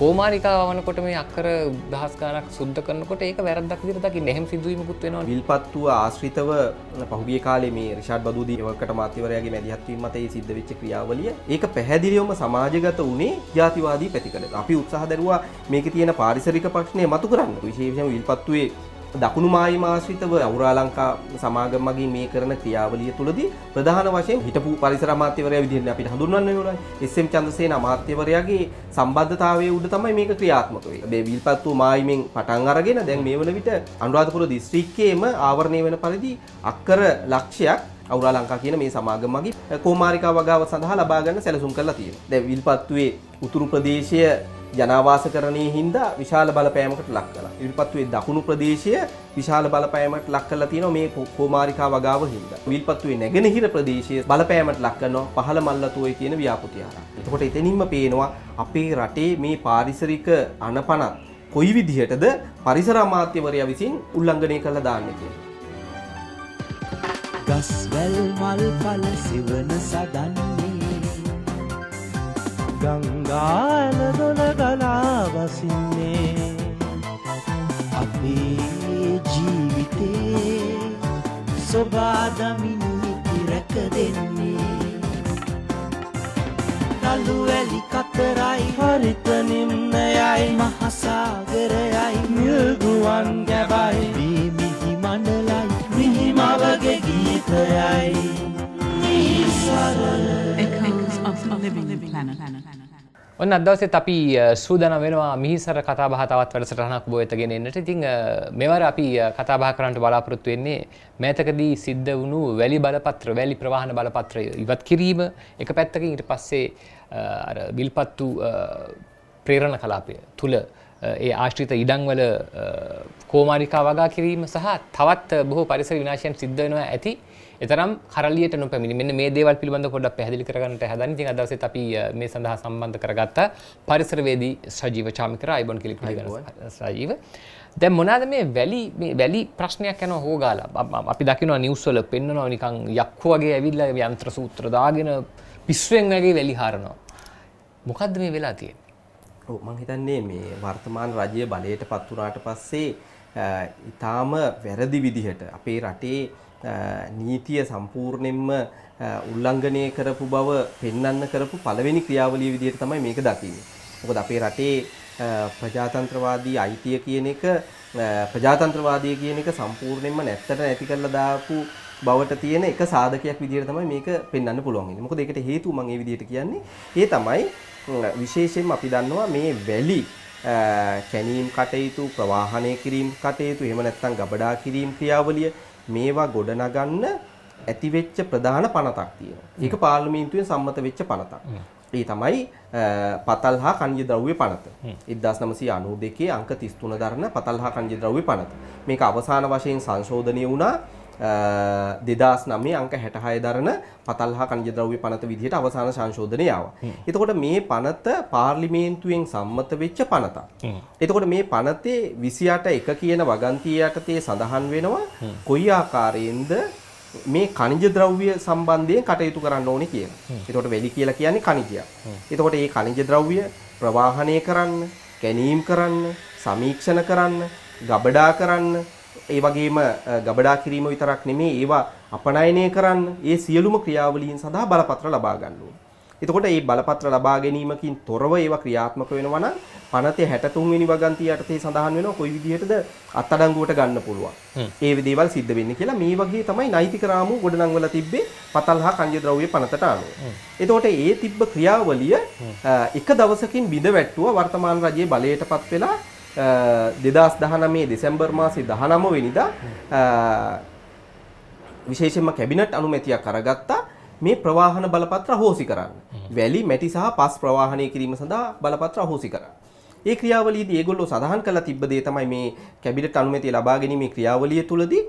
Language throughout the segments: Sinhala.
කෝමාරිකාව වනකොට මේ අක්කර දහස් ගාණක් සුද්ධ කරනකොට ඒක වැරද්දක් විදිහට දකින්න එහෙම සිදුවීමකුත් වෙනවා. විල්පත්තුව ආශ්‍රිතව පහුගිය කාලේ මේ රිෂාඩ් බදූදී එවකට මාත්‍යවරයාගේ මැදිහත් වීම මත ඒ සිද්ධ වෙච්ච ක්‍රියාවලිය ඒක පැහැදිලිවම සමාජගත වුණේ ජාතිවාදී පැතිකඩ. අපි උත්සාහ දරුවා මේකේ තියෙන පාරිසරික ප්‍රශ්නේ මතු කරන්න. විශේෂයෙන්ම විල්පත්තුවේ දකුණු මායිම ආශ්‍රිතව අවුරාලංකා සමාගම මගින් මේ කරන ක්‍රියාවලිය තුළදී ප්‍රධාන වශයෙන් හිටපු පරිසර අමාත්‍යවරයා විදිහට අපිට හඳුන්වන්න ඕනේ. එස්.එම්. චන්ද්‍රසේන අමාත්‍යවරයාගේ සම්බන්ධතාවයේ උඩ තමයි මේක ක්‍රියාත්මක වෙන්නේ. මේ විල්පත්තුව මායිමෙන් පටන් අරගෙන දැන් මේ වන විට අනුරාධපුර දිස්ත්‍රික්කයේම ආවරණය වෙන පරිදි අක්කර ලක්ෂයක් අවුරාලංකා කියන මේ සමාගම මගින් කෝමාරිකා වගාව සඳහා ලබා ගන්න සැලසුම් කරලා තියෙනවා. දැන් විල්පත්තුවේ උතුරු ප්‍රදේශය ජනාවාසකරණයේ හින්දා විශාල බලපෑමකට ලක් කළා. විල්පත්තුවේ දකුණු ප්‍රදේශය විශාල බලපෑමකට ලක් කරලා තියෙනවා මේ කෝමාරිකා වගාව හින්දා. විල්පත්තුවේ නැගෙනහිර ප්‍රදේශය බලපෑමකට ලක් කරනවා පහළ මල්ලතුවේ කියන ව්‍යාපෘතිය හරහා. එතකොට එතනින්ම පේනවා අපේ රටේ මේ පාරිසරික අනපනත් කොයි විදිහටද පරිසර අමාත්‍යවරයා විසින් උල්ලංඝනය කරලා දාන්නේ කියලා. ගස්වැල් මල් ඵල සිවන සදන්නේ ගංගාල දොන ගලා වසින්නේ අපේ ජීවිතේ සොබාදමින් ඉරක දෙන්නේ නළු වැලි කතරයි හරිත නිම්නයයි මහසාගරයයි නිල්ගුවන් ගැබයි මිහි මණ්ඩලයි මිහි මවගේ ගීතයයි Echoes of the living planet. ඔන්න අද දවසේත් අපි සූදානම් වෙනවා මිහිසර කතා බහ තවත් වැඩසටහනක් ඔබ වෙත ගෙන එන්නට. ඉතින් මෙවර අපි කතා බහ කරන්නට බලාපොරොත්තු වෙන්නේ මෑතකදී සිද්ධ වුණු වැලි බලපත්‍ර, වැලි ප්‍රවාහන බලපත්‍ර ඉවත් කිරීම එක පැත්තකින් ඊට පස්සේ අර විල්පත්තු ප්‍රේරණ කලාපය තුල ඒ ආශ්‍රිත ඉඩම්වල කෝමාරිකා වගා කිරීම සහ තවත් බොහෝ පරිසර විනාශයන් සිද්ධ වෙනවා ඇති. එතරම් කරලියට නොපැමිණි. මෙන්න මේ දේවල් පිළිබඳව පොඩ්ඩක් පැහැදිලි කරගන්නට හදන්නේ. ඉතින් අද දවසේත් අපි මේ සඳහා සම්බන්ධ කරගත්ත පරිසරවේදී සජීව චාමිකර අයිබෝන් කිලික් සජීව. දැන් මොනවාද මේ වැලි ප්‍රශ්නයක් යනවා හොගාලා. අපි දකිනවා නිවුස් වල පෙන්නනවා නිකන් යක්කු වගේ ඇවිල්ලා යන්ත්‍ර සූත්‍ර දාගෙන පිස්සුවෙන් වගේ වැලි හරනවා. මොකද්ද මේ වෙලා තියෙන්නේ? ඔව් මම හිතන්නේ මේ වර්තමාන රජය බලයට පත් වුණාට පස්සේ ඊටාම වැරදි විදිහට අපේ රටේ නීතිය සම්පූර්ණයෙන්ම උල්ලංඝනය කරපු බව පෙන්වන්න කරපු පළවෙනි ක්‍රියාවලිය විදිහට තමයි මේක දකින්නේ. මොකද අපේ රටේ ප්‍රජාතන්ත්‍රවාදී අයිතිය කියන එක ප්‍රජාතන්ත්‍රවාදී කියන එක සම්පූර්ණයෙන්ම නැත්තට නැති කරලා දාපු බවට තියෙන එක සාධකයක් විදිහට තමයි මේක පෙන්වන්න පුළුවන් වෙන්නේ. මොකද ඒකට හේතුව මම මේ විදිහට කියන්නේ ඒ තමයි විශේෂයෙන්ම අපි දන්නවා මේ වැලි කැණීම් කටයුතු ප්‍රවාහනය කිරීම කටයුතු එහෙම නැත්නම් ගබඩා කිරීම ක්‍රියාවලිය මේවා ගොඩනගන්න ඇතිවෙච්ච ප්‍රධාන පනතක් තියෙනවා. ඒක පාර්ලිමේන්තුවෙන් සම්මත වෙච්ච පනතක්. ඒ තමයි පතල් හා khනිජ ද්‍රව්‍ය පනත. 1992 අංක 33 දරන පතල් හා khනිජ ද්‍රව්‍ය පනත. මේක අවසාන වශයෙන් සංශෝධනය වුණා 2009 අංක 66 දරන පතල් හා khනිජ ද්‍රව්‍ය පනත විදිහට අවසාන සංශෝධනය ආවා. එතකොට මේ පනත පාර්ලිමේන්තුවෙන් සම්මත වෙච්ච පනතක්. එතකොට මේ පනතේ 28 එක කියන වගන්තිය යටතේ සඳහන් වෙනවා කොයි ආකාරයෙන්ද මේ khනිජ ද්‍රව්‍ය සම්බන්ධයෙන් කටයුතු කරන්න ඕනේ කියලා. එතකොට වැලි කියලා කියන්නේ khනිජයක්. එතකොට මේ khනිජ ද්‍රව්‍ය ප්‍රවාහනය කරන්න, කැණීම් කරන්න, සමීක්ෂණ කරන්න, ගබඩා කරන්න ඒ වගේම ගබඩා කිරීම විතරක් නෙමෙයි ඒවා අපනයනය කරන්න ඒ සියලුම ක්‍රියාවලීන් සඳහා බලපත්‍ර ලබා ගන්න ඕනේ. එතකොට මේ බලපත්‍ර ලබා ගැනීමකින් තොරව ඒවා ක්‍රියාත්මක වෙනවා නම් පනතේ 63 වෙනි වගන්තිය යටතේ සඳහන් වෙනවා කොයි විදිහටද අත්අඩංගුවට ගන්න පුළුවන්. ඒ දේවල් සිද්ධ වෙන්නේ කියලා මේ වගේ තමයි නෛතික රාමුව ගොඩනංවලා තිබ්බේ පතල් හා khනිජ ද්‍රව්‍ය පනතට අනුව. එතකොට ඒ තිබ්බ ක්‍රියාවලිය එක දවසකින් බිඳ වැට්ටුවා වර්තමාන රජයේ බලයටපත් වෙලා 2019 දෙසැම්බර් මාසේ 19 වෙනිදා විශේෂයෙන්ම කැබිනට් අනුමැතියක් අරගත්තා මේ ප්‍රවාහන බලපත්‍ර අහෝසි කරන්න. වැලි මැටි සහ පස් ප්‍රවාහනය කිරීම සඳහා බලපත්‍ර අහෝසි කරන්න. ඒ ක්‍රියාවලියේදී ඒගොල්ලෝ සඳහන් කරලා තිබ්බ දේ තමයි මේ කැබිනට් අනුමැතිය ලබා ගැනීමේ ක්‍රියාවලිය තුලදී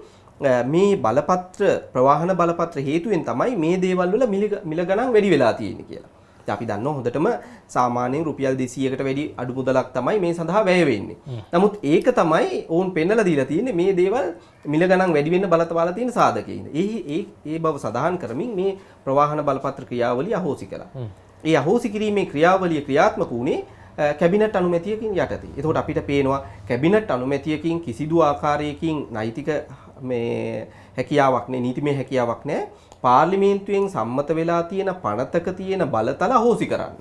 මේ බලපත්‍ර ප්‍රවාහන බලපත්‍ර හේතුවෙන් තමයි මේ දේවල් වල මිල ගණන් වැඩි වෙලා තියෙන්නේ කියලා. අපි දන්නවා හොඳටම සාමාන්‍යයෙන් රුපියල් 200කට වැඩි අඩු මුදලක් තමයි මේ සඳහා වැය වෙන්නේ. නමුත් ඒක තමයි ඕන් පෙන්නලා දීලා තියෙන්නේ මේ දේවල් මිල ගණන් වැඩි වෙන්න බලතවාලා තියෙන සාධකයින්. ඒ බව සඳහන් කරමින් මේ ප්‍රවාහන බලපත්‍ර ක්‍රියාවලිය අහෝසි කළා. ඒ අහෝසි කිරීමේ ක්‍රියාවලිය ක්‍රියාත්මක වුණේ කැබිනට් අනුමැතියකින් යටතේ. එතකොට අපිට පේනවා කැබිනට් අනුමැතියකින් කිසිදු ආකාරයකින් නෛතික මේ හැකියාවක් නේ නීතිමය හැකියාවක් නැහැ. පාර්ලිමේන්තුවෙන් සම්මත වෙලා තියෙන පනතක තියෙන බලතල අහෝසි කරන්න.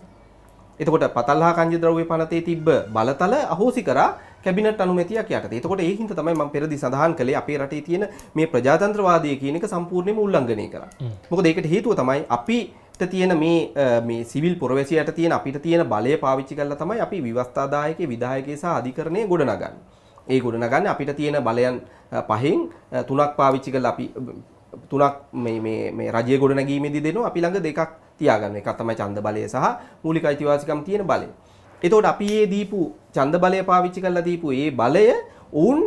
එතකොට පතල්හා කංජ ද්‍රව්‍ය පනතේ තිබ්බ බලතල අහෝසි කරා කැබිනට් අනුමැතියක් යටතේ. එතකොට ඒකින්ද තමයි මම පෙරදී සඳහන් කළේ අපේ රටේ තියෙන මේ ප්‍රජාතන්ත්‍රවාදය කියන එක සම්පූර්ණයෙන්ම උල්ලංඝනය කරා. මොකද ඒකට හේතුව තමයි අපිට තියෙන මේ සිවිල් පුරවැසියට තියෙන අපිට තියෙන බලය පාවිච්චි කරලා තමයි අපි විවස්ථාදායකයේ විධායකයේ සහ අධිකරණයේ ගොඩනගන්නේ. ඒ ගොඩනගන්නේ අපිට තියෙන බලයන් පහෙන් තුනක් පාවිච්චි කරලා අපි තුනක් මේ රජයේ ගොඩනැගීමේදී දෙනවා අපි ළඟ දෙකක් තියාගන්න. එකක් තමයි ඡන්ද බලය සහ මූලික අයිතිවාසිකම් තියෙන බලය. එතකොට අපි මේ දීපු ඡන්ද බලය පාවිච්චි කරලා දීපු මේ බලය උන්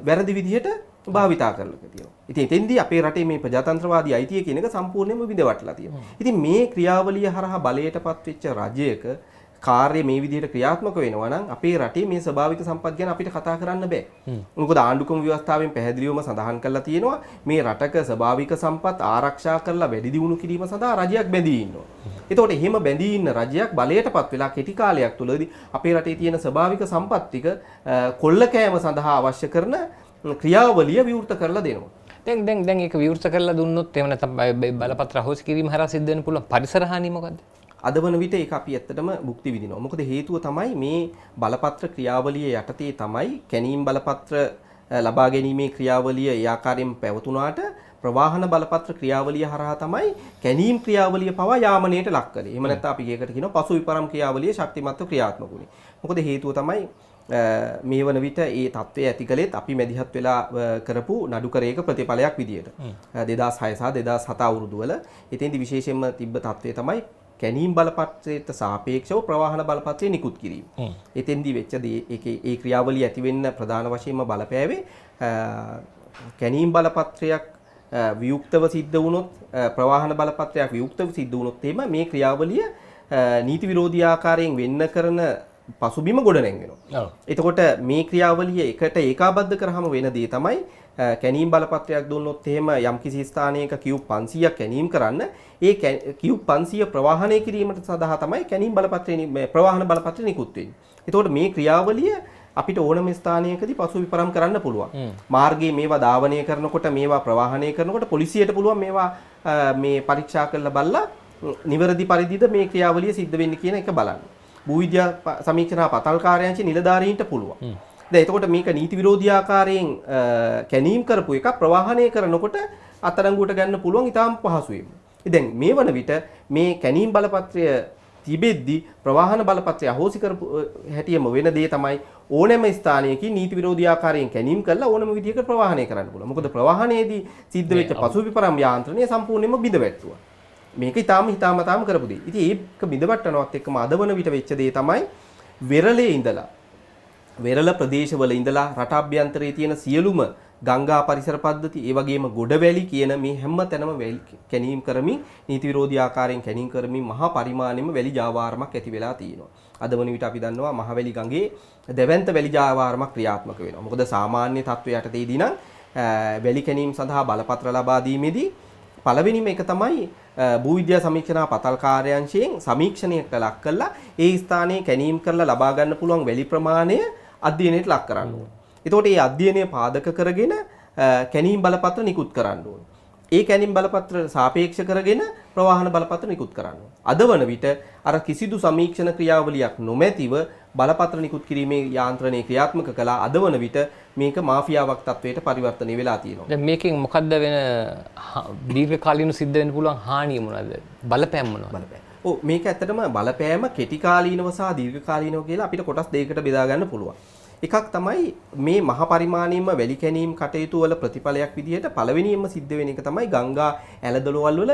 වැරදි විදිහට භාවිතා කරලා තියෙනවා. ඉතින් එතෙන්දී අපේ රටේ මේ ප්‍රජාතන්ත්‍රවාදී අයිතිය කියන එක සම්පූර්ණයෙන්ම විඳවටලා තියෙනවා. ඉතින් මේ ක්‍රියාවලිය හරහා බලයටපත් වෙච්ච රජයක කාර්ය මේ විදිහට ක්‍රියාත්මක වෙනවා නම් අපේ රටේ මේ ස්වභාවික සම්පත් ගැන අපිට කතා කරන්න බෑ. මොකද ආණ්ඩුක්‍රම ව්‍යවස්ථාවෙන් පැහැදිලිවම සඳහන් කරලා තියෙනවා මේ රටක ස්වභාවික සම්පත් ආරක්ෂා කරලා වැඩි දියුණු කිරීම සඳහා රජයක් බැඳී ඉන්නවා. එතකොට එහෙම බැඳී ඉන්න රජයක් බලයටපත් වෙලා කෙටි කාලයක් තුළදී අපේ රටේ තියෙන ස්වභාවික සම්පත් ටික කොල්ල කෑම සඳහා අවශ්‍ය කරන ක්‍රියාවලිය විවෘත කරලා දෙනවා. දැන් ඒක විවෘත කරලා දුන්නොත් එහෙම නැත්නම් බලපත්‍ර අහෝසි කිරීම හරහා සිද්ධ වෙන්න පුළුවන් පරිසර හානිය මොකද්ද? අද වන විට ඒක අපි ඇත්තටම භුක්ති විඳිනවා. මොකද හේතුව තමයි මේ බලපත්‍ර ක්‍රියාවලිය යටතේ තමයි කැනීම් බලපත්‍ර ලබා ගැනීමේ ක්‍රියාවලිය ඒ ආකාරයෙන් පැවතුනාට ප්‍රවාහන බලපත්‍ර ක්‍රියාවලිය හරහා තමයි කැනීම් ක්‍රියාවලිය පවා යාමනයට ලක් කළේ. එහෙම නැත්නම් අපි ඒකට කියනවා පසු විපරම් ක්‍රියාවලිය ශක්තිමත්ව ක්‍රියාත්මක වුණේ. මොකද හේතුව තමයි මේ වන විට ඒ තත්ත්වය ඇති කළේත් අපි මැදිහත් වෙලා කරපු නඩුකරයක ප්‍රතිඵලයක් විදියට 2006 සහ 2007 අවුරුදු වල එතෙන්දි විශේෂයෙන්ම තිබ්බ තත්ත්වය තමයි කැනීම් බලපත්‍රයට සාපේක්ෂව ප්‍රවාහන බලපත්‍රය නිකුත් කිරීම. එතෙන්දී වෙච්ච දේ ඒ ක්‍රියාවලිය ඇති වෙන්න ප්‍රධාන වශයෙන්ම බලපෑවේ කැනීම් බලපත්‍රයක් වියුක්තව සිද්ධ වුණොත් ප්‍රවාහන බලපත්‍රයක් වියුක්තව සිද්ධ වුණොත් එහෙම මේ ක්‍රියාවලිය නීති විරෝධී ආකාරයෙන් වෙන්න කරන පසුබිම ගොඩනැගෙනවා. එතකොට මේ ක්‍රියාවලිය එකට ඒකාබද්ධ කරාම වෙන දේ තමයි කැනීම් බලපත්‍රයක් දුන්නොත් එහෙම යම්කිසි ස්ථානයක කියුබ් 500ක් කැනීම් කරන්න ඒ කියුබ් 500 ප්‍රවාහනය කිරීමට සඳහා තමයි කැනීම් බලපත්‍රයේ ප්‍රවාහන බලපත්‍රය නිකුත් වෙන්නේ. එතකොට මේ ක්‍රියාවලිය අපිට ඕනම ස්ථානයකදී පසු විපරම් කරන්න පුළුවන්. මාර්ගයේ මේවා ධාවනය කරනකොට මේවා ප්‍රවාහනය කරනකොට පොලිසියට පුළුවන් මේවා මේ පරීක්ෂා කරලා බලලා නිවැරදි පරිදිද මේ ක්‍රියාවලිය සිද්ධ වෙන්නේ කියන එක බලන්න. භූවිද්‍යා සමීක්ෂණ පතල් කාර්යාංශ නිලධාරීන්ට පුළුවන්. දැන් එතකොට මේක නීති විරෝධී ආකාරයෙන් කැනීම් කරපු එක ප්‍රවාහනය කරනකොට අත්අඩංගුවට ගන්න පුළුවන් ඉතාම පහසුවෙන්. දැන් මේ වන විට මේ කැනීම් බලපත්‍රය තිබෙද්දි ප්‍රවාහන බලපත්‍රය අහෝසි කරපු හැටියෙම වෙන දේ තමයි ඕනෑම ස්ථානයකින් නීති විරෝධී ආකාරයෙන් කැනීම් කරලා ඕනෑම විදිහකට ප්‍රවාහනය කරන්න පුළුවන්. මොකද ප්‍රවාහනයේදී සිද්ධ වෙච්ච පසුවිපරම් යාන්ත්‍රණය සම්පූර්ණයෙන්ම බිඳවැට්ටුවා. මේක හිතාමතාම කරපු දෙයක්. ඉතින් ඒක බිඳවට්ටනවත් එක්කම අද වන විට වෙච්ච දේ තමයි වෙරළේ ඉඳලා වෙරළ ප්‍රදේශවල ඉඳලා රට අභ්‍යන්තරයේ තියෙන සියලුම ගංගා පරිසර පද්ධති ඒ වගේම ගොඩවැලි කියන මේ හැම තැනම කැනීම් කරමින් නීති විරෝධී ආකාරයෙන් කැනීම් කරමින් මහා පරිමාණයෙම වැලි ජාවාරමක් ඇති වෙලා තියෙනවා. අද වන විට අපි දන්නවා මහවැලි ගඟේ දෙවැන්ත වැලි ජාවාරමක් ක්‍රියාත්මක වෙනවා. මොකද සාමාන්‍ය තත්ත්වයට යටතේදී නම් වැලි කැනීම් සඳහා බලපත්‍ර ලබා දීමේදී පළවෙනිම එක තමයි භූවිද්‍යා සමීක්ෂණ පතල් කාර්යාංශයෙන් සමීක්ෂණයකට ලක් කරලා ඒ ස්ථානයේ කැනීම් කරලා ලබා ගන්න පුළුවන් වැලි ප්‍රමාණය අධ්‍යයනයට ලක් කරන්න ඕනේ. එතකොට මේ අධ්‍යයනය පාදක කරගෙන කැනීම් බලපත්‍ර නිකුත් කරන්න ඕනේ. ඒ කැනීම් බලපත්‍ර සාපේක්ෂ කරගෙන ප්‍රවාහන බලපත්‍ර නිකුත් කරන්න ඕනේ. අද වන විට අර කිසිදු සමීක්ෂණ ක්‍රියාවලියක් නොමැතිව බලපත්‍ර නිකුත් කිරීමේ යාන්ත්‍රණය ක්‍රියාත්මක කළා. අද වන විට මේක මාෆියාවක් තත්වයට පරිවර්තනය වෙලා තියෙනවා. දැන් මේකෙන් මොකද්ද වෙන දීර්ඝකාලීන සිද්ධ වෙන්න පුළුවන් හානිය මොනවද? බලපෑම් මොනවද? බලපෑම්. ඔව් මේක ඇත්තටම බලපෑම කෙටි කාලීනව සහ දීර්ඝ කාලීනව කියලා අපිට කොටස් දෙකකට බෙදා ගන්න පුළුවන්. එකක් තමයි මේ මහ පරිමාණයෙන්ම වැලි කැනීම් කටයුතු වල ප්‍රතිඵලයක් විදිහට පළවෙනියෙන්ම සිද්ධ වෙන එක තමයි ගංගා ඇලදොලවල් වල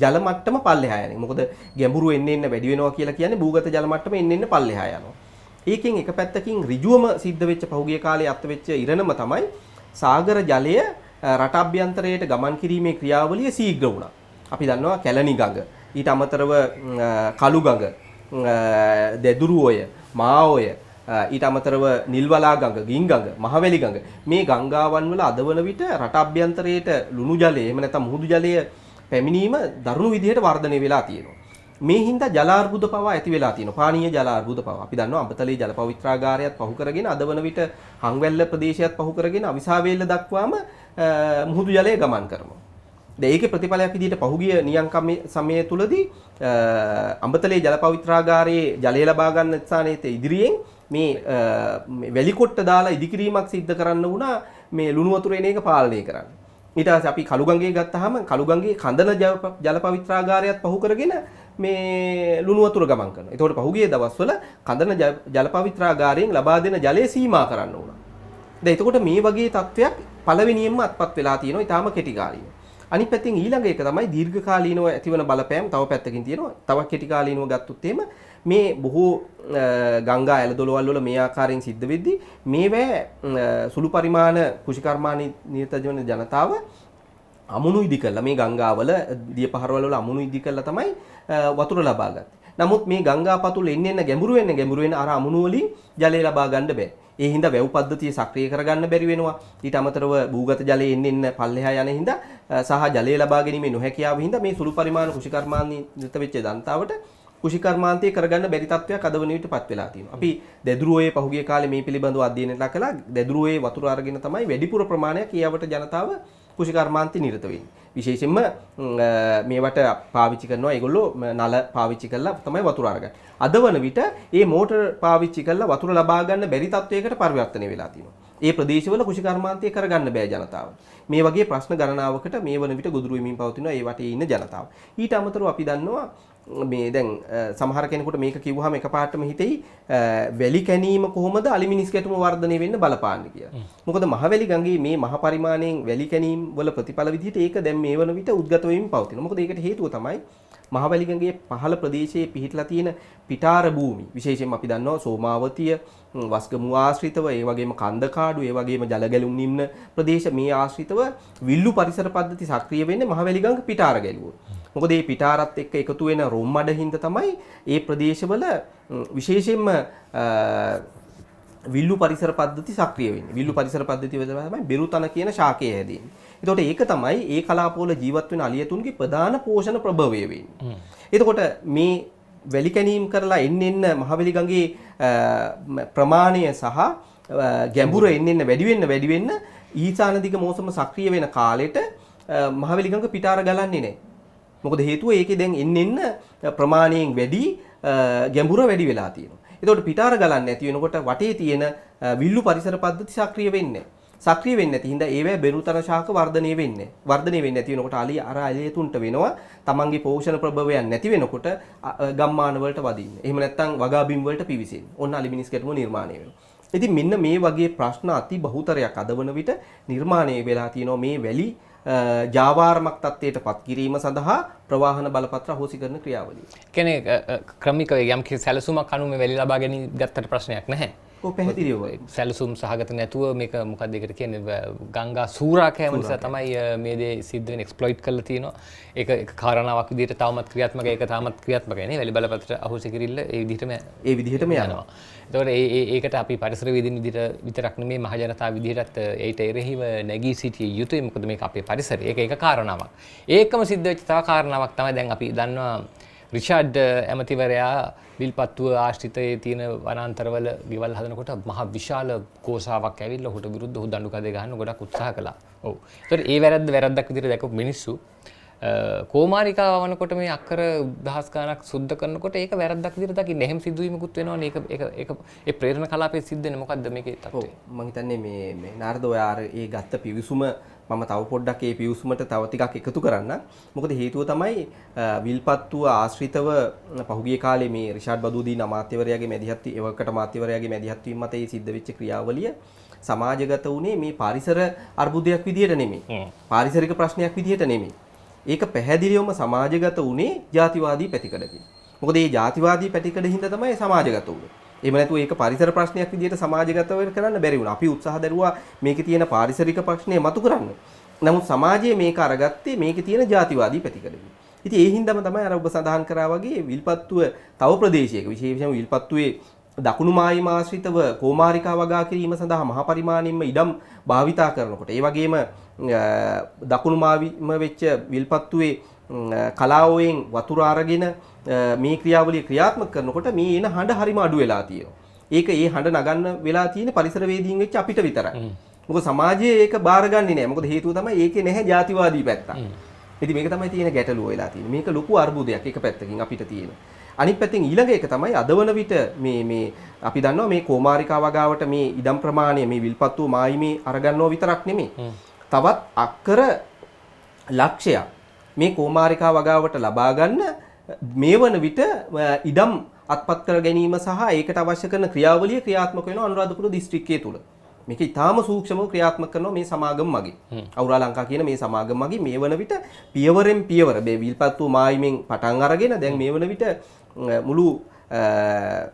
ජල මට්ටම පල්ලෙහා යන එක. මොකද ගැඹුරු එන්න වැඩි වෙනවා කියලා කියන්නේ භූගත ජල මට්ටම එන්න පල්ලෙහා යනවා. ඒකෙන් එක පැත්තකින් ඍජුවම සිද්ධ වෙච්ච පහුගිය කාලේ අත් වෙච්ච ඉරණම තමයි සාගර ජලය රට අභ්‍යන්තරයට ගමන් කිරීමේ ක්‍රියාවලිය ශීඝ්‍ර වුණා. අපි දන්නවා කැලණි ගඟ, ඊට අමතරව කළු ගඟ, දෙදුරු ඔය, මා ඔය, ඊට අමතරව නිල්වලා ගඟ, ගින් ගඟ, මහවැලි ගඟ මේ ගංගාවන් වල අද වන විට රට අභ්‍යන්තරයට ලුණු ජලය එහෙම නැත්නම් මුහුදු ජලය පැමිණීම දරුණු විදිහට වර්ධනය වෙලා තියෙනවා. මේ හින්දා ජල අර්බුද පවා ඇති වෙලා තියෙනවා. පානීය ජල අර්බුද පවා. අපි දන්නවා අඹතලේ ජල පවිත්‍රාගාරයත් පහු කරගෙන අද වන විට හංවැල්ල ප්‍රදේශයත් පහු කරගෙන අවිසාවේල්ල දක්වාම මුහුදු ජලය ගමන් කරනවා. දැන් ඒකේ ප්‍රතිඵලයක් විදිහට පහුගිය නියංකම් සමය තුලදී අඹතලේ ජල පවිත්‍රාගාරයේ ජලය ලබා ගන්න ස්ථානයේ ඉදිරියෙන් මේ වැලිකොට්ට දාලා ඉදිකිරීමක් සිද්ධ කරන්න වුණා මේ ලුණු වතුර එන එක පාලනය කරන්න. ඊට පස්සේ අපි කළුගඟේ ගත්තාම කළුගඟේ කඳන ජල පවිත්‍රාගාරයත් පහු කරගෙන මේ ලුණු වතුර ගමන් කරනවා. ඒතකොට පහුගිය දවස්වල කඳන ජල පවිත්‍රාගාරයෙන් ලබා දෙන ජලය සීමා කරන්න උනා. දැන් එතකොට මේ වගේ තත්වයක් පළවෙනියෙන්ම අත්පත් වෙලා තියෙනවා ඊටාම කෙටි කාලීනව. අනිත් පැත්තෙන් ඊළඟ එක තමයි දීර්ඝ කාලීනව ඇතිවන බලපෑම් තව පැත්තකින් තියෙනවා. තව කෙටි කාලීනව ගත්තොත් එහෙම මේ බොහෝ ගංගා ඇල දොළවල් වල මේ ආකාරයෙන් සිද්ධ වෙද්දී මේවැ සුළු පරිමාණ කෘෂිකර්මාණි නිරත වෙන ජනතාව අමුණු ඉදි කළා මේ ගංගාවල දිය පහරවල වල අමුණු ඉදි කළා තමයි වතුර ලබා ගත්තේ. නමුත් මේ ගංගා පතුල එන්න ගැඹුරු වෙන්න අර අමුණු වලින් ජලය ලබා ගන්න බෑ. ඒ හින්දා වැව් පද්ධතිය සක්‍රිය කරගන්න බැරි වෙනවා. ඊට අමතරව භූගත ජලය එන්න පල්ලෙහා යන හින්දා සහ ජලය ලබා ගැනීමේ නොහැකියාව හින්දා මේ සුළු පරිමාණ කෘෂිකර්මාණි නිරත වෙච්ච ජනතාවට කෘෂිකර්මාන්තය කරගන්න බැරි තත්ත්වයක් අද වන විටපත් වෙලා තියෙනවා. අපි දැදුරුවේ පහුගිය කාලේ මේ පිළිබඳව අධ්‍යයනයක් කළා. දැදුරුවේ වතුර අරගෙන තමයි වැඩිපුර ප්‍රමාණයක් ඊයවට ජනතාව කෘෂිකර්මාන්තේ නිරත වෙන්නේ. විශේෂයෙන්ම මේවට පාවිච්චි කරනවා ඒගොල්ලෝ නල පාවිච්චි කරලා තමයි වතුර අරගන්නේ. අද වන විට මේ මෝටර් පාවිච්චි කරලා වතුර ලබා ගන්න බැරි තත්වයකට පරිවර්තනය වෙලා තියෙනවා. ඒ ප්‍රදේශවල කෘෂිකර්මාන්තය කරගන්න බෑ ජනතාව. මේ වගේ ප්‍රශ්න ගණනාවකට මේ වන විට ගොදුරු වෙමින් පවතිනවා ඒ වටේ ඉන්න ජනතාව. ඊට අමතරව අපි දන්නවා මේ දැන් සමහර කෙනෙකුට මේක කිව්වහම එකපාරටම හිතෙයි වැලි කැණීම කොහොමද අලිමිනිස් ගැටුම වර්ධනය වෙන්න බලපාන්නේ කියලා. මොකද මහවැලි ගඟේ මේ මහ පරිමාණයෙන් වැලි කැණීම් වල ප්‍රතිඵල විදිහට ඒක දැන් මේ වන විට උද්ගත වෙමින් පවතිනවා. මොකද ඒකට හේතුව තමයි මහවැලි ගඟේ පහළ ප්‍රදේශයේ පිහිටලා තියෙන පිටාර භූමි. විශේෂයෙන්ම අපි දන්නවා සෝමාවතිය, වස්ගමු ආශ්‍රිතව, ඒ වගේම කන්දකාඩු, ඒ වගේම ජලගැලුම් නිම්න ප්‍රදේශ මේ ආශ්‍රිතව විල්ලු පරිසර පද්ධති සක්‍රිය වෙන්නේ මහවැලි ගඟ පිටාර ගැලුවොත්. මොකද මේ පිටාරත් එක්ක එකතු වෙන රොම් මඩ හින්දා තමයි මේ ප්‍රදේශවල විශේෂයෙන්ම විල්ලු පරිසර පද්ධති සක්‍රිය වෙන්නේ. විල්ලු පරිසර පද්ධතිය වල තමයි බෙරුතන කියන ශාකය හැදෙන්නේ. එතකොට ඒක තමයි ඒ කලාපවල ජීවත් වෙන අලියතුන්ගේ ප්‍රධාන පෝෂණ ප්‍රභවය වෙන්නේ. එතකොට මේ වැලි කැණීම් කරලා එන්න මහවැලි ගඟේ ප්‍රමාණය සහ ගැඹුර එන්න වැඩි වෙන්න ඊසාන දිග මෝසම සක්‍රිය වෙන කාලෙට මහවැලි ගඟ පිටාර ගලන්නේ නැහැ. මොකද හේතුව ඒකේ දැන් එන්න ප්‍රමාණයෙන් වැඩි ගැඹුර වැඩි වෙලා තියෙනවා. එතකොට පිටාර ගලන්නේ නැති වෙනකොට වටේ තියෙන විල්ලු පරිසර පද්ධති සක්‍රිය වෙන්නේ සක්‍රිය වෙන්නේ නැති හින්දා ඒවැ බෙරුතන ශාක වර්ධනය වෙන්නේ නැති වෙනකොට අලියතුන්ට වෙනවා තමන්ගේ පෝෂණ ප්‍රභවයන් නැති වෙනකොට ගම්මාන වලට වදින්නේ. එහෙම නැත්නම් වගා බිම් වලට පිවිසෙන්නේ. ඔන්න අලිමිනිස් ගැටුම නිර්මාණය වෙනවා. ඉතින් මෙන්න මේ වගේ ප්‍රශ්න අති බහුතරයක් අද වන විට නිර්මාණය වෙලා තියෙනවා මේ වැලි ජාවාරමක් තත්ත්වයට පත් කිරීම සඳහා ප්‍රවාහන බලපත්‍ර අහෝසි කරන ක්‍රියාවලිය. කියන්නේ ක්‍රමිකව යම් කිසි සැලසුමක් අනුව මේ වැලි ලබා ගැනීම ගත්තට ප්‍රශ්නයක් නැහැ. ඔව් පැහැදිලිව. සැලසුම් සහගත නැතුව මේක මොකක්ද ඒකට කියන්නේ ගංගා සූරා කෑම නිසා තමයි මේ දේ සිද්ධ වෙන එක්ස්ප්ලොයිට් කරලා තියෙනවා. ඒක කාරණාවක් විදිහට තාමත් ක්‍රියාත්මකයි. ඒක තාමත් ක්‍රියාත්මකයි නේ. වැලි බලපත්‍ර අහෝසි කිරිල්ල ඒ විදිහටම යනවා. එතකොට ඒකට අපි පරිසරවේදීන් විදිහට විතරක් නෙමෙයි මහ ජනතාව විදිහටත් ඒට එරෙහිව නැගී සිටිය යුතුයි. මොකද මේක අපේ පරිසරය. ඒක කාරණාවක්. ඒකම සිද්ධ වෙච්ච තව කාරණාවක් තමයි දැන් අපි දන්නවා රිචාඩ් ඇමතිවරයා විල්පත්තුව ආශ්‍රිතයේ තියෙන වනාන්තරවල ගෙවල් හදනකොට මහ විශාල කෝසාවක් ඇවිල්ලා ඔහුට විරුද්ධව ඔහු දඬු කඩේ ගහන්න ගොඩක් උත්සාහ කළා. ඔව්. ඒතර ඒ වැරද්දක් විදිහට දැකපු මිනිස්සු කෝමාරිකාව වනකොට මේ අක්කර දහස් ගණක් සුද්ධ කරනකොට ඒක වැරද්දක් විදිහට දකින්න. එහෙම සිදුවීමකුත් වෙනවනේ. ඒක ඒ ප්‍රේරණ කලාපයේ සිද්ධ වෙන්නේ මොකද්ද මේකේ තත්ත්වය? ඔව් මම හිතන්නේ මේ නාරද ඔය අර ඒ ගත්ත පිවිසුම මම තව පොඩ්ඩක් ඒ පිවිසුමට තව ටිකක් එකතු කරන්න. මොකද හේතුව තමයි විල්පත්තුව ආශ්‍රිතව පහුගිය කාලේ මේ රිෂාඩ් බදුදීන අමාත්‍යවරයාගේ මැදිහත් ඒවකට අමාත්‍යවරයාගේ මැදිහත් වීම මත ඒ සිද්ධ වෙච්ච ක්‍රියාවලිය සමාජගත වුණේ මේ පරිසර අර්බුදයක් විදියට නෙමෙයි. පාරිසරික ප්‍රශ්නයක් විදියට නෙමෙයි. ඒක පැහැදිලිවම සමාජගත වුණේ ජාතිවාදී පැතිකඩකින්. මොකද මේ ජාතිවාදී පැතිකඩ හින්දා තමයි සමාජගත වුනේ. එහෙම නැතුව ඒක පරිසර ප්‍රශ්නයක් විදිහට සමාජගත කරන්න බැරි වුණා. අපි උත්සාහ දරුවා මේකේ තියෙන පාරිසරික ප්‍රශ්නේ මතු කරන්න. නමුත් සමාජයේ මේක අරගත්තේ මේකේ තියෙන ජාතිවාදී පැතිකඩකින්. ඉතින් ඒ හින්දාම තමයි අර ඔබ සඳහන් කරා වගේ විල්පත්තුව තව ප්‍රදේශයක විශේෂයෙන්ම විල්පත්තුවේ දකුණු මායිම ආශ්‍රිතව කෝමාරිකා වගා කිරීම සඳහා මහා පරිමාණයෙන්ම ඉඩම් භාවිතා කරනකොට ඒ වගේම දකුණු මායිම වෙච්ච විල්පත්තුවේ කලාවෙන් වතුර අරගෙන මේ ක්‍රියාවලිය ක්‍රියාත්මක කරනකොට මේ එන හඬ හරිම අඩු වෙලා තියෙනවා. ඒක ඒ හඬ නගන්න වෙලා තියෙන පරිසරවේදීන් වෙච්ච අපිට විතරයි. මොකද සමාජයේ ඒක බාරගන්නේ නැහැ. මොකද හේතුව තමයි ඒකේ නැහැ ජාතිවාදී පැත්ත. ඉතින් මේක තමයි තියෙන ගැටලුව වෙලා තියෙන්නේ. මේක ලොකු අර්බුදයක් එක පැත්තකින් අපිට තියෙන. අනිත් පැත්තෙන් ඊළඟ එක තමයි අදවන විට මේ අපි දන්නවා මේ කෝමාරිකා වගාවට මේ ඉඩම් ප්‍රමාණය මේ විල්පත්තු මායිමේ අරගන්නව විතරක් නෙමෙයි. තවත් අක්කර ලක්ෂයක් මේ කෝමාරිකා වගාවට ලබා ගන්න මේ වන විට ඉඩම් අත්පත් කර ගැනීම සහ ඒකට අවශ්‍ය කරන ක්‍රියාවලිය ක්‍රියාත්මක වෙනවා අනුරාධපුර දිස්ත්‍රික්කයේ තුල. මේක ඉතාම සූක්ෂමව ක්‍රියාත්මක කරනවා මේ සමාගම මගින්. අවුරා ලංකා කියන මේ සමාගම මගින් මේ වන විට පියවරෙන් පියවර මේ විල්පත්තු මායිමෙන් පටන් අරගෙන දැන් මේ වන විට මුළු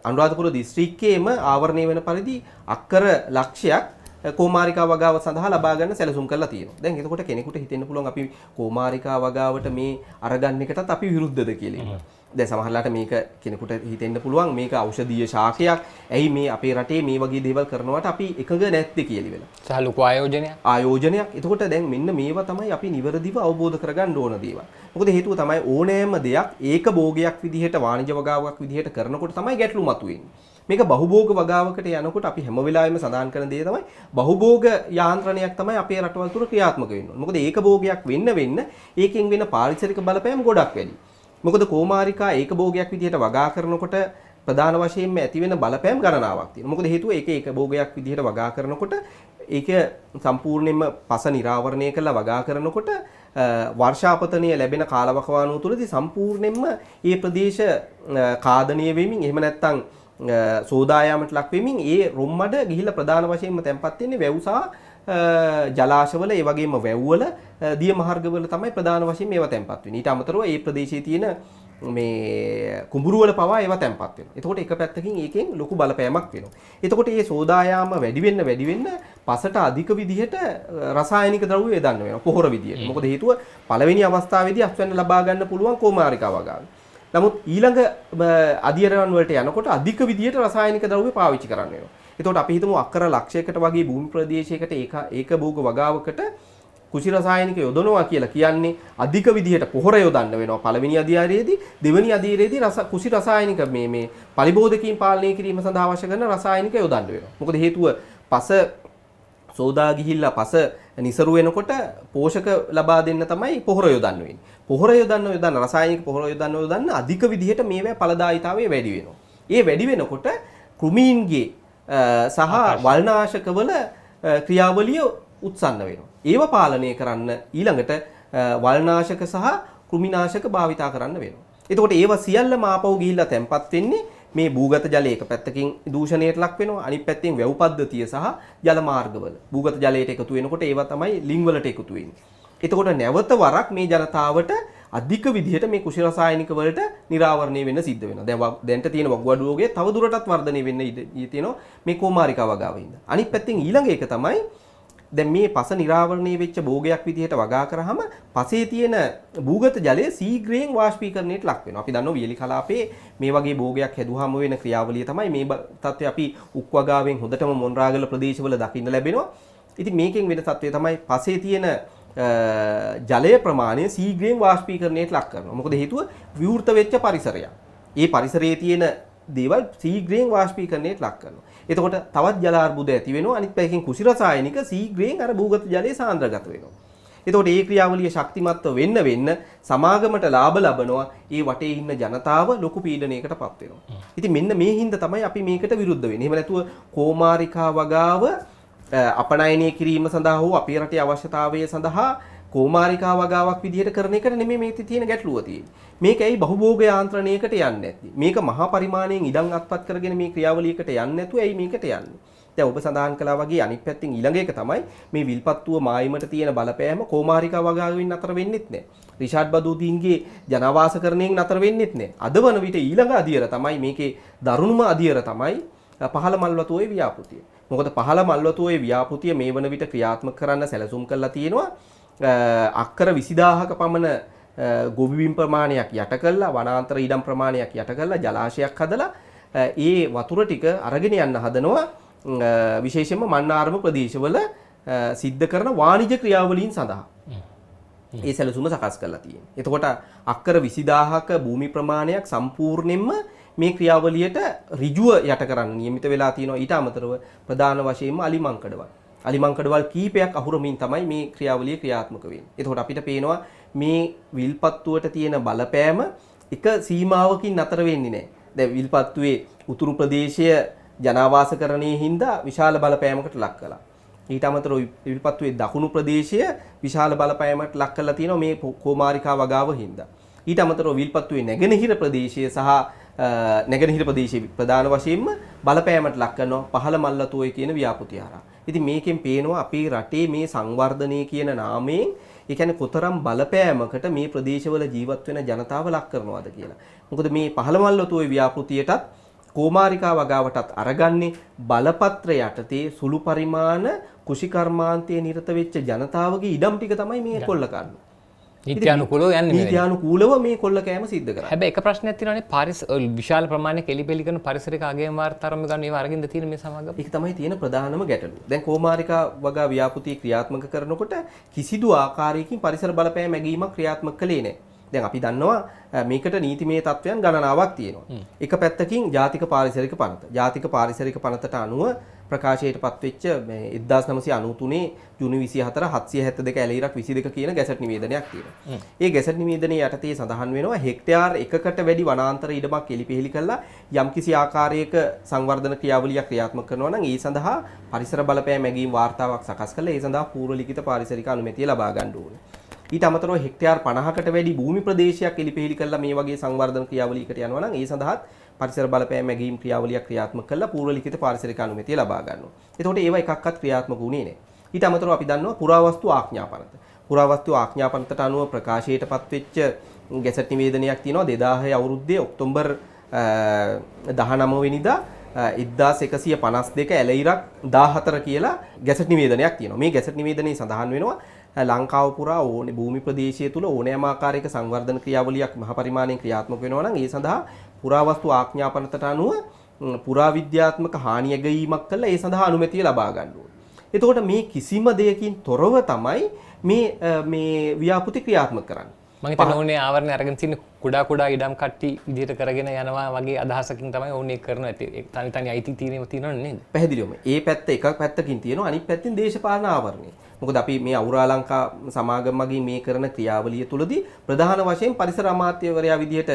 අනුරාධපුර දිස්ත්‍රික්කයේම ආවරණය වෙන පරිදි අක්කර ලක්ෂයක් කෝමාරිකා වගාව සඳහා ලබා ගන්න සැලසුම් කරලා තියෙනවා. දැන් එතකොට කෙනෙකුට හිතෙන්න පුළුවන් අපි කෝමාරිකා වගාවට මේ අරගන්න එකටත් අපි විරුද්ධද කියලා. දැන් සමහරලාට මේක කෙනෙකුට හිතෙන්න පුළුවන් මේක ඖෂධීය ශාකයක්. ඇයි මේ අපේ රටේ මේ වගේ දේවල් කරනවට අපි එකඟ නැත්තේ කියලා වෙලා. සහ ලොකු ආයෝජනයක්. එතකොට දැන් මෙන්න මේවා තමයි අපි නිවැරදිව අවබෝධ කරගන්න ඕන දේවල්. මොකද හේතුව තමයි ඕනෑම දෙයක් ඒක භෝගයක් විදිහට වාණිජ වගාවක් විදිහට කරනකොට තමයි ගැටලු මතුවෙන්නේ. මේක බහුභෝග වගාවකට යනකොට අපි හැම වෙලාවෙම සඳහන් කරන දේ තමයි බහුභෝග යාන්ත්‍රණයක් තමයි අපේ රටවල් තුල ක්‍රියාත්මක වෙන්නේ. මොකද ඒක භෝගයක් වෙන්න ඒකෙන් වෙන පාරිසරික බලපෑම් ගොඩක් වැඩි. මොකද කෝමාරිකා ඒක භෝගයක් විදිහට වගා කරනකොට ප්‍රධාන වශයෙන්ම ඇති වෙන බලපෑම් ගණනාවක් තියෙනවා. මොකද හේතුව ඒක භෝගයක් විදිහට වගා කරනකොට ඒක සම්පූර්ණයෙන්ම පස නිරාවරණය කරලා වගා කරනකොට වර්ෂාපතනය ලැබෙන කාලවකවානුව තුළදී සම්පූර්ණයෙන්ම මේ ප්‍රදේශ කාදනය වෙමින් එහෙම නැත්නම් සෝදායාමට ලක් වෙමින් ඒ රොම්මඩ ගිහිල්ලා ප්‍රධාන වශයෙන්ම තැන්පත් වෙන්නේ වැව් සහ ජලාශවල ඒ වගේම වැව්වල දිය මාර්ගවල තමයි ප්‍රධාන වශයෙන් මේවා තැන්පත් වෙන්නේ. ඊට අමතරව මේ ප්‍රදේශයේ තියෙන මේ කුඹුරු වල පවා ඒවා තැන්පත් වෙනවා. එතකොට එක පැත්තකින් ඒකෙන් ලොකු බලපෑමක් වෙනවා. එතකොට මේ සෝදායාම වැඩි වෙන්න පසට අධික විදිහට රසායනික ද්‍රව්‍ය යොදන්න වෙනවා පොහොර විදිහට. මොකද හේතුව පළවෙනි අවස්ථාවේදී අස්වැන්න ලබා ගන්න පුළුවන් කෝමාරිකා වගාව. නමුත් ඊළඟ අධියරණ වලට යනකොට අධික විදිහට රසායනික ද්‍රව්‍ය පාවිච්චි කරන්න වෙනවා. එතකොට අපි හිතමු අක්කර ලක්ෂයකට වගේ භූමි ප්‍රදේශයකට ඒක භෝග වගාවකට කුසි රසායනික යොදනවා කියලා කියන්නේ අධික විදිහට පොහොර යොදන්න වෙනවා පළවෙනි අධ්‍යායයේදී දෙවෙනි අධ්‍යායයේදී කුසි රසායනික මේ පරිබෝධකීන් පාලනය කිරීම සඳහා අවශ්‍ය කරන රසායනික යොදන්න වෙනවා. මොකද හේතුව පස සෝදා ගිහිල්ලා පස නිසරු වෙනකොට පෝෂක ලබා දෙන්න තමයි පොහොර යොදන්න වෙන්නේ. පොහොර යොදන්න රසායනික පොහොර යොදන්න අධික විදිහට මේවා ඵලදායීතාවය වැඩි වෙනවා. ඒ වැඩි වෙනකොට කෘමීන්ගේ සහ වල්නාශකවල ක්‍රියාවලිය උත්සන්න වෙනවා. ඒව පාලනය කරන්න ඊළඟට වල්නාශක සහ කෘමිනාශක භාවිතා කරන්න වෙනවා. එතකොට ඒව සියල්ලම ආපහු ගිහිල්ලා තැම්පත් වෙන්නේ මේ භූගත ජලය එක පැත්තකින් දූෂණයට ලක් වෙනවා. අනිත් පැත්තෙන් වැව් පද්ධතිය සහ ජල මාර්ගවල භූගත ජලයට එකතු වෙනකොට ඒවා තමයි ලිං වලට එකතු වෙන්නේ. එතකොට නැවත වරක් මේ ජනතාවට අධික විදිහට මේ කුෂි රසායනික වලට නිරාවරණය වෙන්න සිද්ධ වෙනවා. දැන්ට තියෙන වගුවඩු රෝගය තව දුරටත් වර්ධනය වෙන්න ඉඩ තියෙනවා මේ කෝමාරිකා වගාවෙන්ද. අනිත් පැත්තෙන් ඊළඟ එක තමයි දැන් මේ පස නිරාවරණය වෙච්ච භෝගයක් විදිහට වගා කරාම පසේ තියෙන භූගත ජලය ශීඝ්‍රයෙන් වාෂ්පීකරණයට ලක් වෙනවා. අපි දන්නවා වියලි කලාපයේ මේ වගේ භෝගයක් හැදුවාම වෙන ක්‍රියාවලිය තමයි මේ තත්ත්වය අපි උක් වගාවෙන් හොඳටම මොන්රාගල ප්‍රදේශවල දකින්න ලැබෙනවා. ඉතින් මේකෙන් වෙන තත්ත්වය තමයි පසේ තියෙන ජලය ප්‍රමාණය ශීඝ්‍රයෙන් වාෂ්පීකරණයට ලක් කරනවා. මොකද හේතුව විවෘත වෙච්ච පරිසරයක්. ඒ පරිසරයේ තියෙන දේවල් ශීඝ්‍රයෙන් වාෂ්පීකරණයට ලක් කරනවා. එතකොට තවත් ජල අර්බුද ඇති වෙනවා. අනිත් පැයකින් කුසි රසායනික ශීඝ්‍රයෙන් අර භූගත ජලයේ සාන්ද්‍රගත වෙනවා. එතකොට මේ ක්‍රියාවලිය ශක්තිමත්ව වෙන්න සමාගමට ලාභ ලබනවා. ඒ වටේ ඉන්න ජනතාව ලොකු පීඩනයකටපත් වෙනවා. ඉතින් මෙන්න මේ හින්දා තමයි අපි මේකට විරුද්ධ වෙන්නේ. එහෙම නැතුව කෝමාරිකා වගාව අපනයනය කිරීම සඳහා හෝ අපේ රටේ අවශ්‍යතාවය සඳහා කෝමාරිකා වගාවක් විදිහට කරන එකට නෙමෙයි මේ තියෙන ගැටලුව තියෙන්නේ. මේක ඇයි බහුභෝග යාන්ත්‍රණයකට යන්නේ නැති? මේක මහා පරිමාණයෙන් ඉඩම් අත්පත් කරගෙන මේ ක්‍රියාවලියකට යන්නේ නැතුව ඇයි මේකට යන්නේ? දැන් ඔබ සඳහන් කළා වගේ අනිත් පැත්තෙන් ඊළඟ එක තමයි මේ විල්පත්තුව මායිමට තියෙන බලපෑම කෝමාරිකා වගාවෙන් නතර වෙන්නෙත් නැහැ. රිෂාඩ් බදූදීන්ගේ ජනවාසකරණයෙන් නතර වෙන්නෙත් නැහැ. අද වන විට ඊළඟ අධියර තමයි මේකේ දරුණුම අධියර තමයි පහළ මල්වතුවේ ව්‍යාපෘතිය. මොකද පහළ මල්වතුවේ ව්‍යාපෘතිය මේ වන විට ක්‍රියාත්මක කරන්න සැලසුම් කරලා තියෙනවා. අක්කර 20000ක පමණ ගොවිබිම් ප්‍රමාණයක් යට කළා වනාන්තර ඉඩම් ප්‍රමාණයක් යට කළා ජලාශයක් හදලා ඒ වතුර ටික අරගෙන යන්න හදනවා විශේෂයෙන්ම මන්නාරම ප්‍රදේශවල සිද්ධ කරන වාණිජ ක්‍රියාවලීන් සඳහා. ඒ සැලසුම සකස් කරලා තියෙන්නේ. එතකොට අක්කර 20000ක භූමි ප්‍රමාණයක් සම්පූර්ණයෙන්ම මේ ක්‍රියාවලියට ඍජුව යට කරන්න නියමිත වෙලා තියෙනවා. ඊට අමතරව ප්‍රධාන වශයෙන්ම අලිමංකඩවල් කීපයක් අහුරමින් තමයි මේ ක්‍රියාවලිය ක්‍රියාත්මක වෙන්නේ. එතකොට අපිට පේනවා මේ විල්පත්තුවට තියෙන බලපෑම එක සීමාවකින් නතර වෙන්නේ නැහැ. දැන් විල්පත්තුවේ උතුරු ප්‍රදේශය ජනාවාසකරණයේ හින්දා විශාල බලපෑමකට ලක් කළා. ඊට අමතරව විල්පත්තුවේ දකුණු ප්‍රදේශය විශාල බලපෑමකට ලක් කරලා තියෙනවා මේ කෝමාරිකා වගාව හින්දා. ඊට අමතරව විල්පත්තුවේ නැගෙනහිර ප්‍රදේශය සහ නැගෙනහිර ප්‍රදේශයේ ප්‍රධාන වශයෙන්ම බලපෑමකට ලක් කරනවා පහළ මල්ලතෝය කියන ව්‍යාපෘතිය හරහා. ඉතින් මේකෙන් පේනවා අපේ රටේ මේ සංවර්ධනය කියන නාමයෙන් ඒ කියන්නේ කොතරම් බලපෑමකට මේ ප්‍රදේශවල ජීවත් වෙන ජනතාව ලක් කරනවද කියලා. මොකද මේ පහළ මල්ලතෝය ව්‍යාපෘතියටත් කෝමාරිකා වගාවටත් අරගන්නේ බලපත්‍ර යටතේ සුළු පරිමාණ කුෂිකර්මාන්තයේ නිරත වෙච්ච ජනතාවගේ ඉඩම් ටික තමයි මේ කොල්ල කන්නේ. නීත්‍යානුකූලව යන්නේ මේ නීත්‍යානුකූලව මේ කොල්ල කෑම සිද්ධ කරන්නේ. හැබැයි එක ප්‍රශ්නයක් තියෙනවානේ විශාල ප්‍රමාණයක එලිපෙලි කරන පරිසරික ආගම වාර්තාරම්භ ගන්න ඒවා අරගෙන තියෙන මේ සමාගම. ඒක තමයි තියෙන ප්‍රධානම ගැටලුව. දැන් කෝමාරිකා වගා ව්‍යාපෘතිය ක්‍රියාත්මක කරනකොට කිසිදු ආකාරයකින් පරිසර බලපෑම් මැගීමක් ක්‍රියාත්මක කළේ නැහැ. දැන් අපි දන්නවා මේකට නීතිමය තත්වයන් ගණනාවක් තියෙනවා. එක පැත්තකින් ජාතික පාරිසරික පනත. ජාතික පාරිසරික පනතට අනුව ප්‍රකාශයටපත් වෙච්ච මේ 1993 ජූනි 24 772 ඇලීරක් 22 කියන ගැසට් නිවේදනයක් තියෙනවා. ඒ ගැසට් නිවේදනයේ යටතේ සඳහන් වෙනවා හෙක්ටයාර් 1කට වැඩි වනාන්තර ඉඩමක් එලිපෙහෙලි කළා යම්කිසි ආකාරයක සංවර්ධන ක්‍රියාවලියක් ක්‍රියාත්මක කරනවා නම් ඒ සඳහා පරිසර බලපෑම් මැගීම් වාර්තාවක් සකස් කරලා ඒ සඳහා පූර්ව ලිඛිත පාරිසරික අනුමැතිය ලබා ගන්න ඕනේ. ඊට අමතරව හෙක්ටයාර් 50කට වැඩි භූමි ප්‍රදේශයක් එලිපෙහෙලි කරලා මේ වගේ සංවර්ධන ක්‍රියාවලියකට යනවා නම් ඒ සඳහා පරිසර බලපෑම් මැගීම් ක්‍රියාවලියක් ක්‍රියාත්මක කරලා පූර්ව ලිඛිත පාරිසරික අනුමැතිය ලබා ගන්නවා. එතකොට ඒවා එකක්වත් ක්‍රියාත්මක වුණේ නැහැ. ඊට අමතරව අපි දන්නවා පුරාවස්තු ආඥාපනත. පුරාවස්තු ආඥාපනතට අනුව ප්‍රකාශයටපත් වෙච්ච ගැසට් නිවේදනයක් තියෙනවා 2006 අවුරුද්දේ ඔක්තෝබර් 19 වෙනිදා 1152 ඇලයිරක් 14 කියලා ගැසට් නිවේදනයක් තියෙනවා. මේ ගැසට් නිවේදනයේ සඳහන් වෙනවා ලංකාව පුරා ඕනේ භූමි ප්‍රදේශය තුල ඕනෑම ආකාරයක සංවර්ධන ක්‍රියාවලියක් මහ පරිමාණයෙන් ක්‍රියාත්මක වෙනවා නම් ඒ සඳහා පුරාවස්තු ආඥාපනතට අනුව පුරාවිද්‍යාත්මක හානිය ගැනීමක් කළා ඒ සඳහා අනුමැතිය ලබා ගන්න ඕනේ. එතකොට මේ කිසිම දෙයකින් තොරව තමයි මේ ව්‍යාපෘති ක්‍රියාත්මක කරන්නේ. මම හිතන්නේ ඕනේ ආවරණය අරගෙන තියෙන කුඩා ඉඩම් කට්ටි විදිහට කරගෙන යනවා වගේ අදහසකින් තමයි ඕනේ කරනවා. තනි තනි අයිති තියෙනව නේද? පැහැදිලිවම. ඒ පැත්ත එක පැත්තකින් තියෙනවා අනිත් පැත්තෙන් දේශපාලන ආවරණය. මොකද අපි මේ අවුරාලංකා සමාගම මගින් මේ කරන ක්‍රියාවලිය තුලදී ප්‍රධාන වශයෙන් පරිසර අමාත්‍යවරයා විදිහට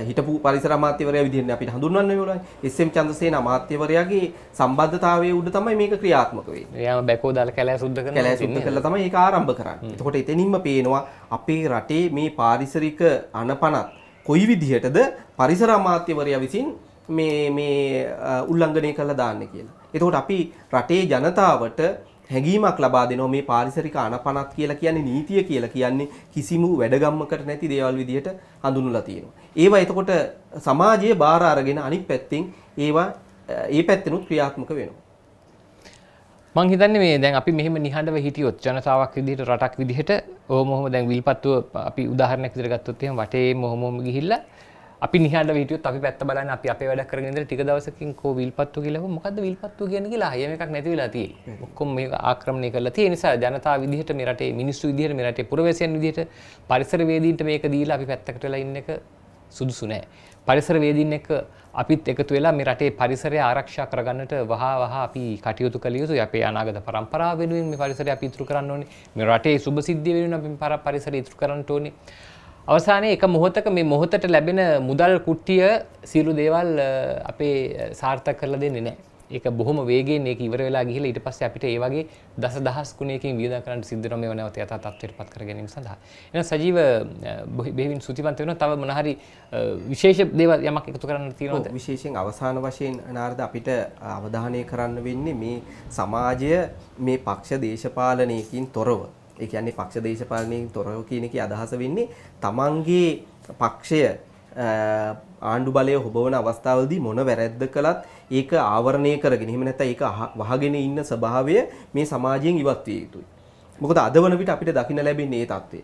හිටපු පරිසර අමාත්‍යවරයා විදිහට අපිට හඳුන්වන්න ඕනේ. එස්.එම්. චන්ද්‍රසේන අමාත්‍යවරයාගේ සම්බන්ධතාවයේ උඩ තමයි මේක ක්‍රියාත්මක වෙන්නේ. එයාම බැකෝ දාලා කැලෑ සුද්ධ කරනවා. කැලෑ සුද්ධ කළා තමයි ඒක ආරම්භ කරන්නේ. එතකොට එතනින්ම පේනවා අපේ රටේ මේ පාරිසරික අනපනත් කොයි විදිහටද පරිසර අමාත්‍යවරයා විසින් මේ උල්ලංඝනය කළා දාන්නේ කියලා. එතකොට අපි රටේ ජනතාවට හැඟීමක් ලබා දෙනවා මේ පාරිසරික අනපනත් කියලා කියන්නේ නීතිය කියලා කියන්නේ කිසිම වැඩගම්මකට නැති දේවල් විදිහට හඳුන්වලා තියෙනවා. ඒවා එතකොට සමාජයේ බාර අරගෙන අනිත් පැත්තෙන් ඒවා ඒ පැත්තෙනුත් ක්‍රියාත්මක වෙනවා. මං හිතන්නේ මේ දැන් අපි මෙහෙම නිහඬව හිටියොත් ජනතාවක් විදිහට රටක් විදිහට ඔහොම දැන් විල්පත්තුව අපි උදාහරණයක් විදිහට ගත්තොත් එහෙම වටේ මොහොම ගිහිල්ලා අපි නිහඬව හිටියොත් අපි පැත්ත බලන්නේ අපි අපේ වැඩ කරගෙන ඉඳලා ටික දවසකින් කෝ විල්පත්තු කියලා මොකද්ද විල්පත්තු කියන්නේ කියලා අයියම එකක් නැති වෙලා තියෙන්නේ. ඔක්කොම මේක ආක්‍රමණය කරලා තියෙන නිසා ජනතාව විදිහට මේ රටේ මිනිස්සු විදිහට මේ රටේ පුරවැසියන් විදිහට පරිසර වේදීන්ට මේක දීලා අපි පැත්තකට වෙලා ඉන්න එක සුදුසු නෑ. පරිසර වේදීන් එක්ක අපිත් එකතු වෙලා මේ රටේ පරිසරය ආරක්ෂා කරගන්නට වහ අපි කටයුතු කළ යුතුයි. අපේ අනාගත පරම්පරාව වෙනුවෙන් මේ පරිසරය අපි ඉතුරු කරන්න ඕනේ. මේ රටේ සුබ සිද්ධිය වෙනුවෙන් අපි පරිසරය ඉතුරු කරන්න ඕනේ. අවසානයේ එක මොහොතක මේ මොහොතට ලැබෙන මුදල් කුට්ටිය සියලු දේවල් අපේ සාර්ථක කරලා දෙන්නේ නැහැ. ඒක බොහොම වේගයෙන් ඒක ඉවර වෙලා ගිහිල්ලා ඊට පස්සේ අපිට ඒ වගේ දසදහස් ගුණයකින් වියදම් කරන්න සිද්ධ වෙනවා මේව නැවත යථා තත්ත්වයටපත් කර ගැනීම සඳහා. එහෙනම් සජීව බෙහෙවින් සුතිපන්ත වෙනවා. තව මොන හරි විශේෂ දේවල් යමක් එකතු කරන්න තියෙනවද? විශේෂයෙන් අවසාන වශයෙන් නාරද අපිට අවධානය කරන්න වෙන්නේ මේ සමාජය මේ පක්ෂ දේශපාලනයකින් තොරව. ඒ කියන්නේ පක්ෂ දේශපාලනයෙන් තොරව කියන එකේ අදහස වෙන්නේ තමන්ගේ පක්ෂය ආණ්ඩු බලය හොබවන අවස්ථාවලදී මොන වැරැද්ද කළත් ඒක ආවරණය කරගෙන එහෙම නැත්නම් ඒක වහගෙන ඉන්න ස්වභාවය මේ සමාජයෙන් ඉවත් විය යුතුයි. මොකද අද වන විට අපිට දකින්න ලැබෙන්නේ මේ தත්ත්වය.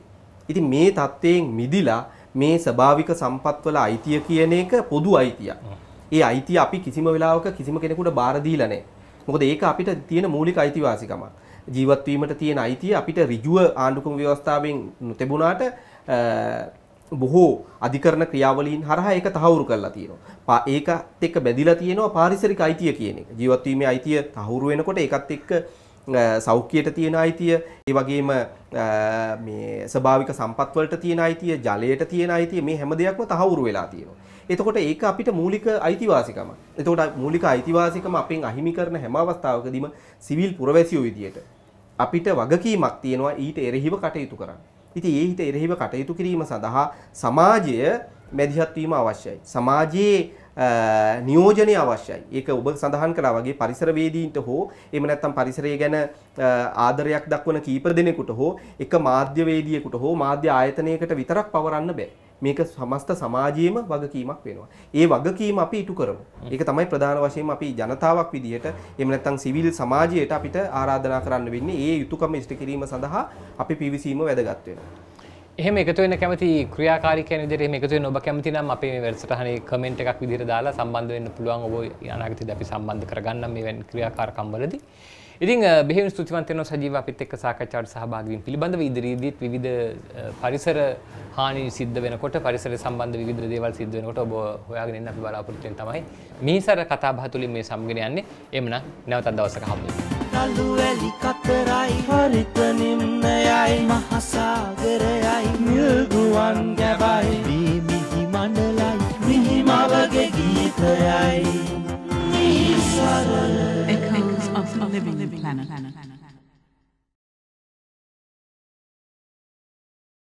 ඉතින් මේ தත්ත්වයෙන් මිදිලා මේ ස්වභාවික සම්පත්වල අයිතිය කියන එක පොදු අයිතියක්. ඒ අයිතිය අපි කිසිම වෙලාවක කිසිම කෙනෙකුට බාර දීලා නැහැ. මොකද ඒක අපිට තියෙන මූලික අයිතිවාසිකමක්. ජීවත් වීමට තියෙන අයිතිය අපිට ඍජුව ආණ්ඩුක්‍රම ව්‍යවස්ථාවෙන් නොතිබුණාට බොහෝ අධිකරණ ක්‍රියාවලීන් හරහා ඒක තහවුරු කරලා තියෙනවා. ඒකත් එක්ක බැඳිලා තියෙනවා පාරිසරික අයිතිය කියන එක. ජීවත් වීමේ අයිතිය තහවුරු වෙනකොට ඒකත් එක්ක සෞඛ්‍යයට තියෙන අයිතිය, ඒ වගේම මේ ස්වභාවික සම්පත් වලට තියෙන අයිතිය, ජලයට තියෙන අයිතිය, මේ හැම දෙයක්ම තහවුරු වෙලා තියෙනවා. එතකොට ඒක අපිට මූලික අයිතිවාසිකම. එතකොට මූලික අයිතිවාසිකම අපෙන් අහිමි කරන හැම අවස්ථාවකදීම සිවිල් පුරවැසියෝ විදියට අපිට වගකීමක් තියෙනවා ඊට එරෙහිව කටයුතු කරන්න. ඉතින් ඒ ඊට එරෙහිව කටයුතු කිරීම සඳහා සමාජය මැදිහත් වීම අවශ්‍යයි. සමාජයේ නියෝජනය අවශ්‍යයි. ඒක ඔබ සඳහන් කළා වගේ පරිසරවේදීන්ට හෝ එහෙම නැත්නම් පරිසරය ගැන ආදරයක් දක්වන කීප දෙනෙකුට හෝ එක මාධ්‍යවේදියෙකුට හෝ මාධ්‍ය ආයතනයකට විතරක් පවරන්න බෑ. මේක සමස්ත සමාජයේම වගකීමක් වෙනවා. ඒ වගකීම අපි ඉටු කරමු. ඒක තමයි ප්‍රධාන වශයෙන්ම අපි ජනතාවක් විදිහට එහෙම නැත්නම් සිවිල් සමාජයට අපිට ආරාධනා කරන්න වෙන්නේ. ඒ යුතුයකම ඉෂ්ට කිරීම සඳහා අපි පිවිසීම වැදගත් වෙනවා. එහෙම එකතු වෙන්න කැමති ක්‍රියාකාරීකයන් විදිහට එහෙම එකතු වෙන්න ඔබ කැමති නම් අපේ මේ වැඩසටහනේ කමෙන්ට් එකක් විදිහට දාලා සම්බන්ධ වෙන්න පුළුවන්. ඔබ අනාගතයේදී අපි සම්බන්ධ කරගන්නම් මේ වැනි ක්‍රියාකාරකම් වලදී. ඉතින් බෙහෙවින් ස්තුතිවන්ත වෙනවා සජීව අපිත් එක්ක සාකච්ඡාවට සහභාගී වීම පිළිබඳව. ඉදිරියේදීත් විවිධ පරිසර හානි සිද්ධ වෙනකොට පරිසර සම්බන්ධ විවිධ දේවල් සිද්ධ වෙනකොට ඔබ හොයාගෙන ඉන්න අපි බලාපොරොත්තු වෙන තමයි මිහිසර කතා බහ තුලින් මේ සම්ගෙන යන්නේ. එhmenan නැවතත් දවසක හම්බ වෙමු. රළු වැලි කතරයි හරිත නිම්නයයි මහසාගරයයි මිල්ගුවන් ගැබයි මිහි මණ්ඩලයි මිහි මවගේ ගීතයයි මිහිසර Echoes of a living planet.